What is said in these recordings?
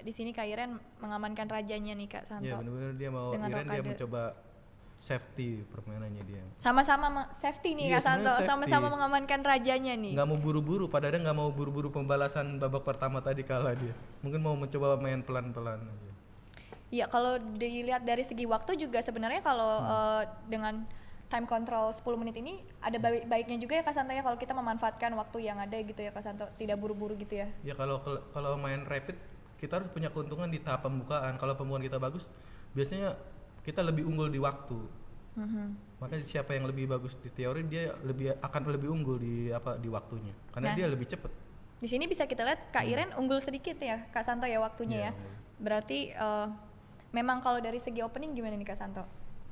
di sini Kak Iren mengamankan rajanya nih Kak Santo. Iya benar-benar dia mau Dengan Iren dia rokade. mencoba safety permainannya dia. Sama-sama safety nih Iya, Kak Santo, sebenarnya sama-sama safety. mengamankan rajanya nih. Nggak mau buru-buru, padahal nggak mau buru-buru pembalasan babak pertama tadi kalah dia. Mungkin mau mencoba main pelan-pelan aja. Iya, kalau dilihat dari segi waktu juga sebenarnya kalau dengan time control 10 menit ini ada baiknya juga ya Kak Santo ya kalau kita memanfaatkan waktu yang ada gitu ya Kak Santo, tidak buru-buru gitu ya. Ya kalau main rapid kita harus punya keuntungan di tahap pembukaan. Kalau pembukaan kita bagus, biasanya kita lebih unggul di waktu. Makanya siapa yang lebih bagus di teori dia akan lebih unggul di waktunya. Karena Nah, dia lebih cepat. di sini bisa kita lihat Kak Iren unggul sedikit ya Kak Santo ya waktunya Iya, ya. Berarti memang kalau dari segi opening gimana nih Kak Santo?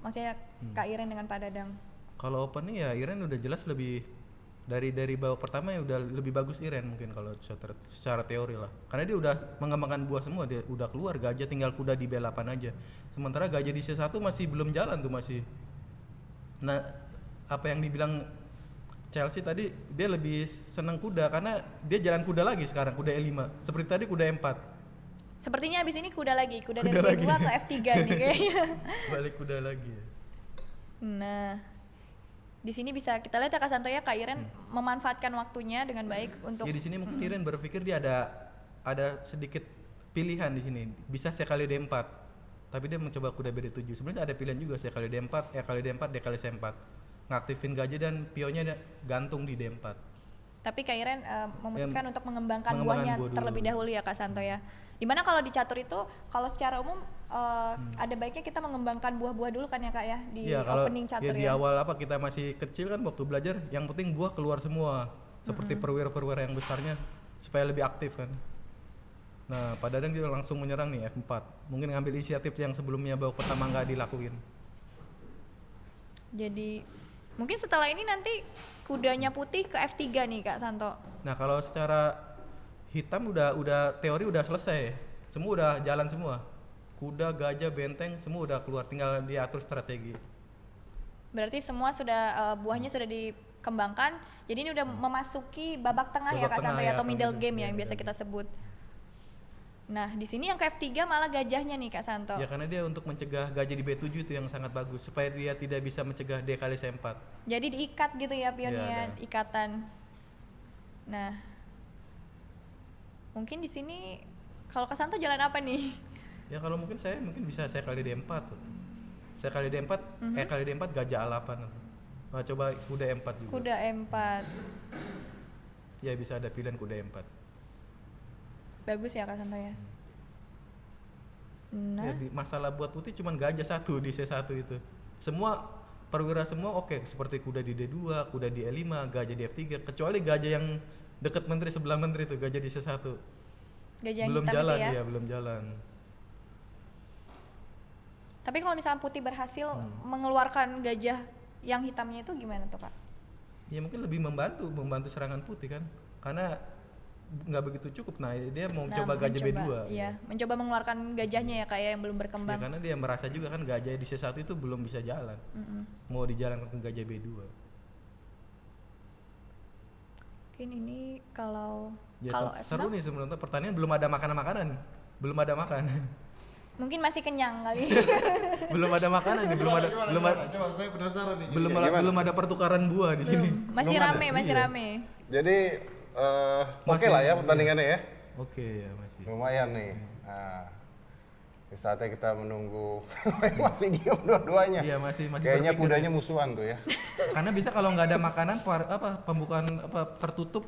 Maksudnya Kak Iren dengan Pak Dadang. Kalau opening ya Iren udah jelas lebih dari babak pertama ya udah lebih bagus Iren mungkin kalau secara teori lah. Karena dia udah mengembangkan buah semua, dia udah keluar gajah tinggal kuda di B8 aja. Sementara gajah di C1 masih belum jalan tuh masih. Nah, apa yang dibilang Chelsea tadi dia lebih senang kuda karena dia jalan kuda lagi sekarang, kuda E5. Seperti tadi kuda E4. Sepertinya abis ini kuda lagi, kuda dari Kuda B2 lagi. ke F3 nih kayaknya. Balik kuda lagi ya. Nah, di sini bisa kita lihat ya Kak Santo ya Kak Iren memanfaatkan waktunya dengan baik untuk Ya di sini mungkin Iren berpikir dia ada sedikit pilihan di sini. Bisa sekali D4. Tapi dia mencoba kuda BD7. Sebenarnya ada pilihan juga sekali D4, E kali D4, D kali C4. Ngaktifin gajah dan pionnya dia gantung di D4. tapi Kak Iren memutuskan untuk mengembangkan mengembangkan buahnya buah dulu. terlebih dahulu ya Kak Santo ya. Dimana kalau di catur itu kalau secara umum ada baiknya kita mengembangkan buah-buah dulu kan ya Kak ya di Iya, kalau opening catur di ya. awal kita masih kecil kan waktu belajar, yang penting buah keluar semua. Seperti perwira-perwira yang besarnya supaya lebih aktif kan. Nah, Pak Dadang dia langsung menyerang nih F4. Mungkin ngambil inisiatif yang sebelumnya babak pertama nggak dilakuin. Jadi mungkin setelah ini nanti kudanya putih ke F3 nih Kak Santo. Nah, kalau secara hitam udah teori udah selesai. Semua udah jalan semua. Kuda, gajah, benteng semua udah keluar, tinggal diatur strategi. Berarti semua sudah buahnya sudah dikembangkan. Jadi ini udah memasuki babak tengah ya Babak Kak tengah Santo ya, ya atau atau middle middle game ya yang game, biasa middle kita sebut. Nah, di sini yang ke F3 malah gajahnya nih Kak Santo. Ya karena dia untuk mencegah gajah di B7 itu yang sangat bagus supaya dia tidak bisa mencegah D kali C4. Jadi diikat gitu ya pionnya, Iya, ada. ikatan. Nah, mungkin di sini kalau Kak Santo jalan apa nih? Ya kalau mungkin bisa saya kali D4 tuh. Saya kali D4, kali D4 gajah A8. Nah, coba kuda E4 juga. Kuda E4. Ya bisa ada pilihan kuda E4. Bagus ya Kak Santo ya. Nah, Ya, masalah buat putih cuman gajah satu di C1 itu. Semua perwira semua oke, seperti kuda di D2, kuda di E5, gajah di F3, kecuali gajah yang dekat menteri sebelah menteri itu, gajah di C1. gajah yang Belum hitam jalan itu ya. dia, belum jalan. Tapi kalau misalnya putih berhasil mengeluarkan gajah yang hitamnya itu gimana tuh Kak? Ya mungkin lebih membantu serangan putih kan. Karena nggak begitu cukup. Nah, dia mau coba gajah B2. Iya, mencoba mengeluarkan gajahnya ya Kak ya yang belum Ya, berkembang. karena dia merasa juga kan gajah di C1 itu belum bisa jalan. Mau dijalankan ke gajah B2. Mungkin ini kalau Ya, kalau seru F6 nih sebenarnya pertanian belum ada makanan-makanan. Belum ada makan. mungkin masih kenyang kali. belum ada makanan nih, belum ada Coba saya penasaran nih. belum ada pertukaran buah di sini. Masih Belum ada. rame, masih Iya. rame. Jadi oke lah ya pertandingannya ya. Oke ya masih. Lumayan nih. Nah, di saatnya kita menunggu masih diam dua-duanya. Iya, masih Kayaknya berpikir kudanya musuhan tuh ya. Karena bisa kalau nggak ada makanan pembukaan tertutup,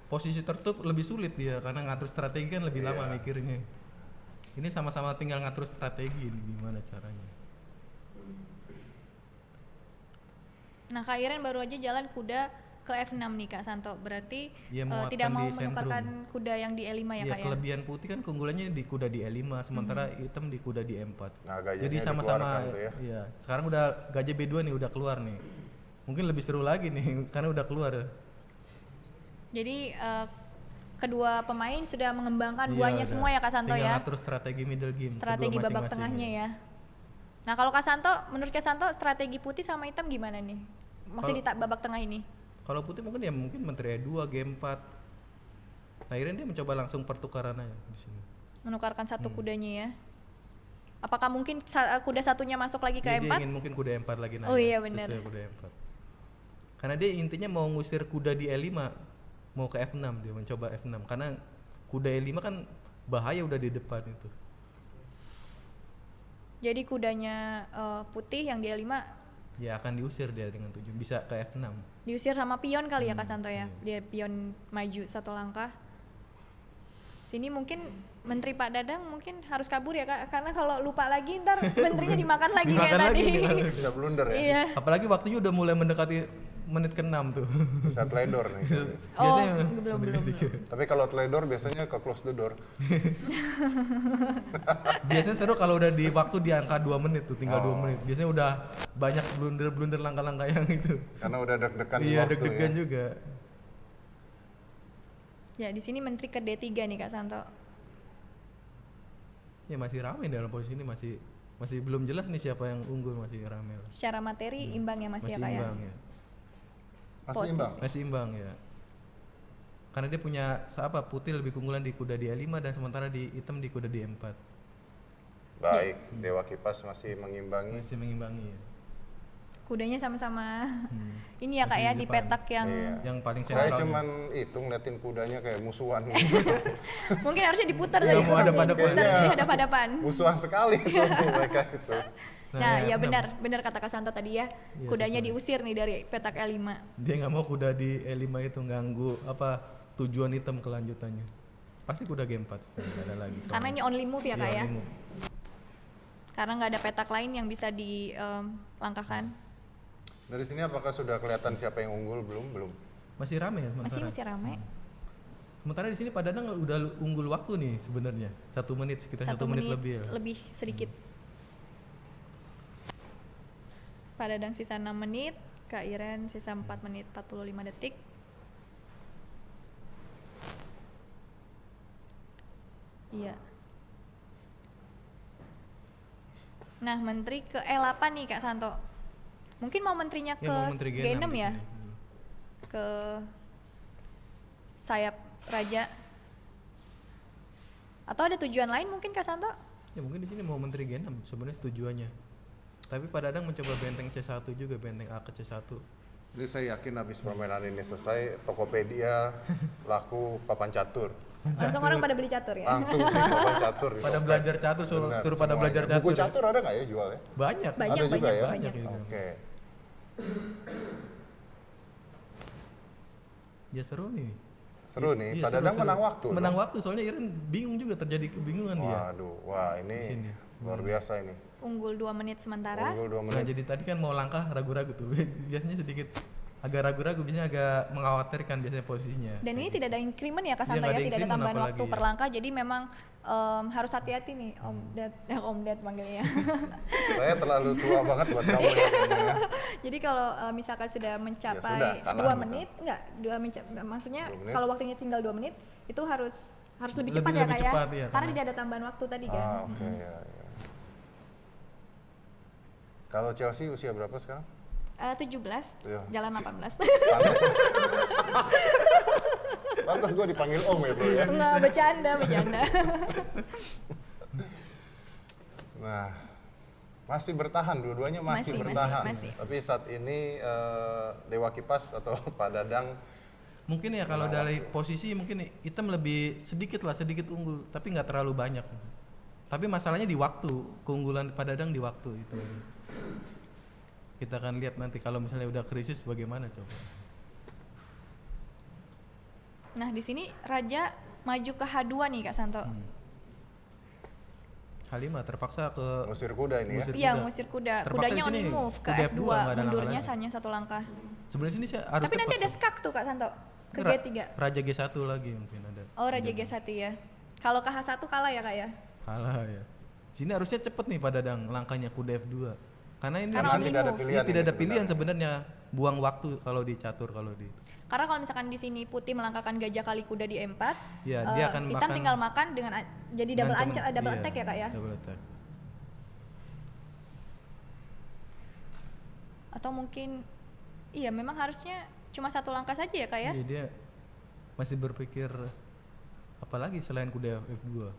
posisi tertutup lebih sulit dia karena ngatur strategi kan lebih lama mikirnya. Ini sama-sama tinggal ngatur strategi nih, gimana caranya. Nah, Kak Iren baru aja jalan kuda ke F6 nih Kak Santo. Berarti Iya, muatkan tidak mau di menukarkan kuda yang di E5 ya Ya, Kak ya? kelebihan putih kan keunggulannya di kuda di E5, sementara hitam di kuda di E4. Nah, gajahnya Jadi sama-sama dikeluarkan tuh ya. Iya. Sekarang udah gajah B2 nih udah keluar nih. Mungkin lebih seru lagi nih karena udah keluar. Jadi kedua pemain sudah mengembangkan Iya, buahnya udah. semua ya Kak Santo Tinggal ya? ngatur strategi middle game. Strategi kedua babak masing-masing tengahnya ya. Nah, kalau Kak Santo, menurut Kak Santo strategi putih sama hitam gimana nih? Masih di babak tengah ini? Kalau putih mungkin menteri E2, game 4. Nah, akhirnya dia mencoba langsung pertukaran aja di sini. menukarkan satu kudanya ya. Apakah mungkin kuda satunya masuk lagi ke Dia E4? ingin mungkin kuda E4 lagi naik. Oh iya, benar. Sesuai kuda E4. Karena dia intinya mau ngusir kuda di E5, mau ke F6, dia mencoba F6 karena kuda E5 kan bahaya udah di depan itu. Jadi kudanya putih yang di E5 Ya akan diusir dia dengan 7, bisa ke F6. diusir sama pion kali ya Kak Santo ya. Dia pion maju satu langkah. Sini mungkin Menteri Pak Dadang mungkin harus kabur ya Kak, karena kalau lupa lagi ntar menterinya dimakan lagi kayak Dimakan tadi. lagi. Bisa blunder ya. Iya. Apalagi waktunya udah mulai mendekati menit ke-6 tuh. Bisa teledor nih. Oh, Biasanya belum. Tapi kalau teledor biasanya ke close the door. Biasanya seru kalau udah di waktu di angka 2 menit tuh, tinggal 2 Oh. menit. Biasanya udah banyak blunder langkah-langkah yang itu. Karena udah deg-degan di Iya, waktu deg-degan ya. juga. Ya di sini Menteri ke D3 nih Kak Santo. Ya masih ramai dalam posisi ini, masih belum jelas nih siapa yang unggul, masih ramai lah. Secara materi imbang ya masih ya Kak ya. imbang ya. Masih Posisi. imbang. Masih imbang ya. Karena dia punya putih lebih keunggulan di kuda di E5 dan sementara di hitam di kuda di E4. Baik, Dewa Kipas masih mengimbangi. Masih mengimbangi ya. Kudanya sama-sama Hmm. ini ya Kak Masih ya di di depan. petak yang Iya. Yang paling Saya sentral. cuman itu ngeliatin kudanya kayak musuhan. mungkin harusnya diputar Iya, tadi. mau hadap-hadapan. Diputar, Kayaknya dihadap-hadapan. Musuhan sekali tuh mereka itu. Nah, ya enam. benar kata Kak Santo tadi ya. Iya, Kudanya sesuai. diusir nih dari petak E5. Dia nggak mau kuda di E5 itu ganggu tujuan hitam kelanjutannya. Pasti kuda G4 nggak ada lagi. Karena ini only move ya Kak ya. only move. Karena nggak ada petak lain yang bisa dilangkahkan. Dari sini apakah sudah kelihatan siapa yang unggul? Belum. Masih ramai ya sementara. Masih ramai. Sementara di sini Pak Dadang udah unggul waktu nih sebenarnya. 1 menit, sekitar 1 menit lebih ya. lebih sedikit. Pak Dadang sisa 6 menit, Kak Iren sisa 4 menit 45 detik. Iya. Nah, menteri ke E8 nih Kak Santo. Mungkin mau menterinya Ya, ke mau menteri G6 G6 di ya? sini. Ke sayap raja. Atau ada tujuan lain mungkin Kak Santo? Ya mungkin di sini mau menteri G6 sebenarnya tujuannya. Tapi Pak Dadang mencoba benteng C1 juga, benteng A ke C1. Jadi saya yakin habis permainan ini selesai, Tokopedia laku papan catur. Langsung orang pada beli catur ya? Langsung beli papan catur. di Pada Tokped. belajar catur, suruh Benar, pada semuanya. belajar catur. Buku ya. catur ada nggak ya jualnya? Banyak. Banyak, Ada juga ya? banyak. ini. Oke. Ya seru nih. Seru nih, Iya, Pak seru, Dadang seru. menang waktu. Menang dong. waktu, soalnya Iren bingung juga, terjadi kebingungan dia. Waduh, wah Di ini sini. luar biasa ini. Unggul 2 menit sementara. Unggul 2 Nah, menit. jadi tadi kan mau langkah ragu-ragu tuh. Biasanya sedikit agak ragu-ragu, biasanya agak mengkhawatirkan biasanya posisinya. Dan ini tidak ada increment ya Kak Iya, Santo nggak ya, ada tidak ada increment tambahan apalagi waktu ya. per langkah, jadi memang harus hati-hati nih Om Ded panggilnya. Saya terlalu tua banget buat kamu ya. kayaknya. Jadi kalau misalkan sudah sudah, mencapai kalah 2 gitu. menit, maksudnya 2 menit. kalau waktunya tinggal 2 menit, itu harus lebih Lebih- cepat ya lebih Kak ya, cepat, iya, karena karena- tidak ada tambahan waktu tadi kan. Ah, oke ya, ya. Kalau Chelsea usia berapa sekarang? 17, Iya. jalan 18. Pantas. Pantas gue dipanggil Om ya bro ya. Nggak, bercanda. Nah, masih bertahan, dua-duanya masih Masih, bertahan. masih. Tapi saat ini Dewa Kipas atau Pak Dadang Mungkin ya kalau dari posisi mungkin hitam lebih sedikit unggul, tapi nggak terlalu banyak. Tapi masalahnya di waktu, keunggulan Pak Dadang di waktu itu. Kita akan lihat nanti kalau misalnya udah krisis bagaimana coba. Nah di sini Raja maju ke H2 nih Kak Santo. H5 terpaksa ke ngusir kuda ini ya. Ngusir Iya kuda. ngusir kuda. Terpaksa Kudanya di only sini, move ke kuda F2, nggak ada mundurnya langkah lagi. hanya 1 langkah. Sebenarnya sini saya harus Tapi nanti cepat. ada skak tuh Kak Santo ke Ra- G3. Raja G1 lagi mungkin ada. Oh Raja G1 ya. Kalau ke H1 kalah ya Kak ya? Kalah ya. Sini harusnya cepet nih Pak Dadang langkahnya kuda F2. Karena ini Karena Karena only tidak ada move. pilihan. ini tidak ini ada pilihan sebenarnya. sebenarnya. Buang waktu kalau di catur kalau di Karena kalau misalkan di sini putih melangkahkan gajah kali kuda di E4, Ya, dia akan hitam makan- tinggal makan dengan jadi double ngancam- double iya, attack ya Kak ya? Double attack. Atau mungkin iya memang harusnya cuma 1 langkah saja ya Kak ya? Iya, dia masih berpikir apalagi selain kuda F2.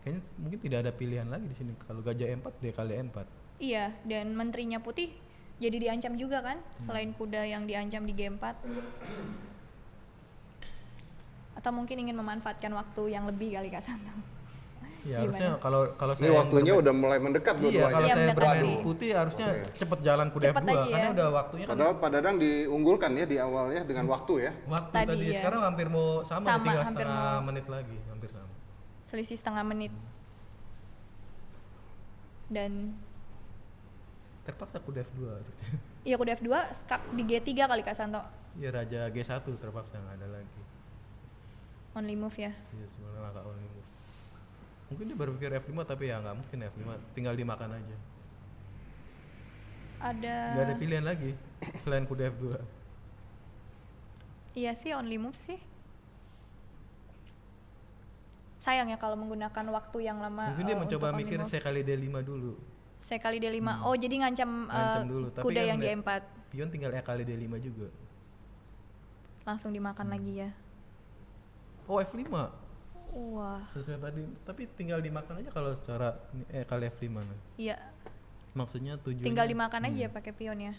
Kayaknya mungkin tidak ada pilihan lagi di sini. Kalau gajah E4 dia kali E4. Iya, dan menterinya putih jadi diancam juga kan, selain kuda yang diancam di G4. Atau mungkin ingin memanfaatkan waktu yang lebih kali Kak Santo. Ya Gimana? harusnya kalau Ini saya waktunya udah mulai mendekat Iya, dua-duanya. kalau Iya, saya mendekati. bermain putih harusnya Oke. cepet jalan kuda Cepet F2 aja karena ya. udah waktunya kan Padahal Pak Dadang diunggulkan ya di awalnya dengan waktu ya. waktu Tadi, tadi, ya. sekarang hampir mau sama, Sama, tinggal hampir setengah mau. menit lagi, hampir sama. Selisih setengah menit. Dan Terpaksa kuda F2 harusnya. iya kuda F2 skak di G3 kali Kak Santo. Iya raja G1 terpaksa nggak ada lagi. Only move ya. Iya sebenarnya langkah only move. Mungkin dia berpikir F5 tapi ya nggak mungkin F5, tinggal dimakan aja. Ada Nggak ada pilihan lagi selain kuda F2. Iya sih only move sih. Sayang ya kalau menggunakan waktu yang lama. Mungkin dia untuk mencoba only mikir move. saya kali D5 dulu. Saya kali D5. Oh, jadi ngancam, Ngancam dulu, tapi kuda kan yang di nggak- E4. Pion tinggal E kali D5 juga. Langsung dimakan lagi ya. Oh F5 Wah. sesuai tadi, tapi tinggal dimakan aja kalau secara E kali F5 nah. Iya, Maksudnya tujuannya tinggal dimakan aja pakai pion ya.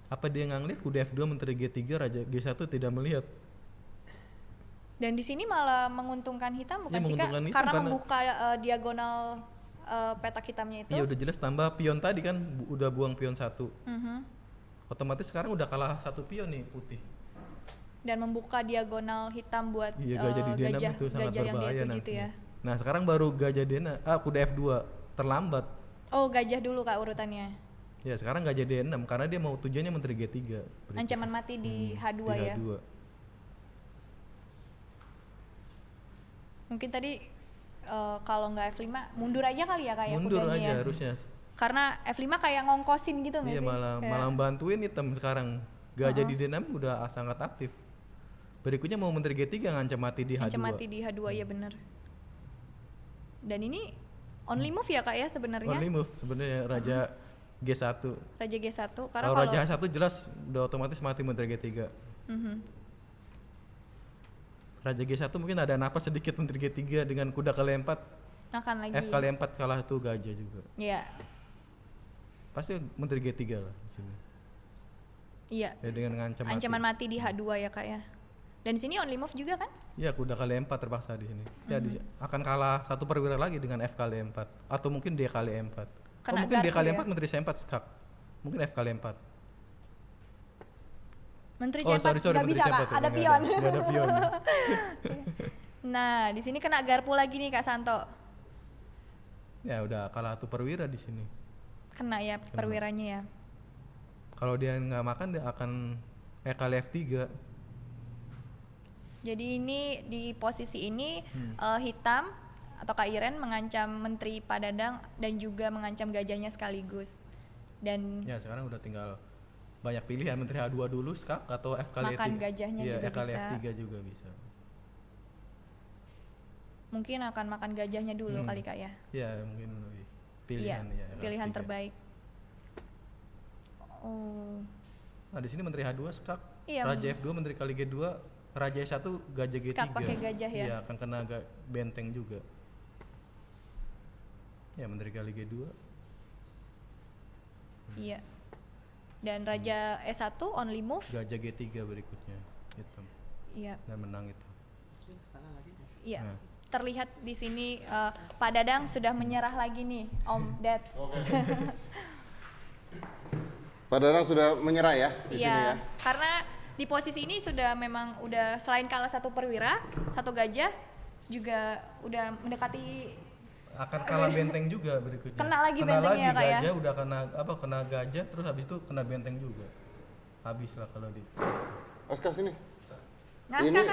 Apa dia nggak ngeliat kuda F2 menteri G3 raja G1 tidak melihat? Dan di sini malah menguntungkan hitam bukan Iya, sih Kak? menguntungkan hitam Karena karena- membuka diagonal petak hitamnya itu. Iya udah jelas tambah pion tadi kan udah buang pion 1. Mhm. Otomatis sekarang udah kalah 1 pion nih putih. Dan membuka diagonal hitam buat Iya gajah di D6 gajah, itu sangat gajah yang berbahaya D7 nanti. gitu ya. Nah sekarang baru gajah D6, kuda F2 terlambat. Oh, gajah dulu Kak urutannya. Ya sekarang gajah D6 karena dia mau tujuannya menteri G3. berikut. Ancaman mati di H2 Di ya. H2. Mungkin tadi kalau nggak F5 mundur aja kali ya Kak ya Mundur kudanya aja ya. harusnya. Karena F5 kayak ngongkosin gitu nggak Iya sih? malah Kayak- malah bantuin hitam sekarang. Gajah di D6 udah sangat aktif. Berikutnya mau menteri G3 ngancam mati di H2. Ancam mati di H2 ya bener. Dan ini only move ya Kak ya sebenarnya. Only move sebenarnya raja G1. Raja G1 karena Kalau kalau raja H1 jelas udah otomatis mati menteri G3. Mhm. Raja G1 mungkin ada napas sedikit menteri G3 dengan kuda kali 4. akan lagi. F kali 4 kalah tuh gajah juga. Iya. Pasti menteri G3 lah di sini. Iya. Ya dengan ngancam Ancaman mati. mati di H2 ya Kak ya. Dan di sini only move juga kan? Ya kuda kali 4 terpaksa di sini. Ya akan kalah 1 perwira lagi dengan F kali 4 atau mungkin D kali 4. Kena Mungkin D garpu kali ya? 4 menteri C4 skak. Mungkin F kali 4. Menteri Oh, C4 sorry, nggak menteri bisa C4 Kak, ya, ada nggak pion. nggak ada pion. Nah, di sini kena garpu lagi nih Kak Santo. Ya udah kalah 1 perwira di sini. Kena ya perwiranya ya. Kalau dia nggak makan dia akan E kali F3. Jadi ini di posisi ini hitam atau Kak Iren mengancam Menteri Pak Dadang dan juga mengancam gajahnya sekaligus. Dan Ya sekarang udah tinggal banyak pilihan menteri H2 dulu skak atau F kali Makan 3. gajahnya Iya, juga E kali bisa. F3 juga bisa. mungkin akan makan gajahnya dulu kali Kak ya. Ya mungkin lebih Iya, pilihan ya. pilihan F3. terbaik. Oh. Nah di sini menteri H2 skak, Iya, raja F2 menteri kali G2, raja E1 gajah G3. Skak pakai gajah ya? Iya akan kena benteng juga. Ya menteri kali G2. Iya. Dan Raja E1 only move. Gajah G3 berikutnya hitam Iya. dan menang itu. Iya. Nah. Terlihat di sini Pak Dadang sudah menyerah lagi nih, Om Dad. Pak Dadang sudah menyerah ya di sini ya. Iya, karena di posisi ini sudah memang udah selain kalah 1 perwira, 1 gajah juga udah mendekati Akan kalah benteng juga berikutnya. Kena lagi bentengnya, Kak, ya? gajah udah kena gajah terus habis itu kena benteng juga. Habis lah kalau di Oscar sini. naskah kan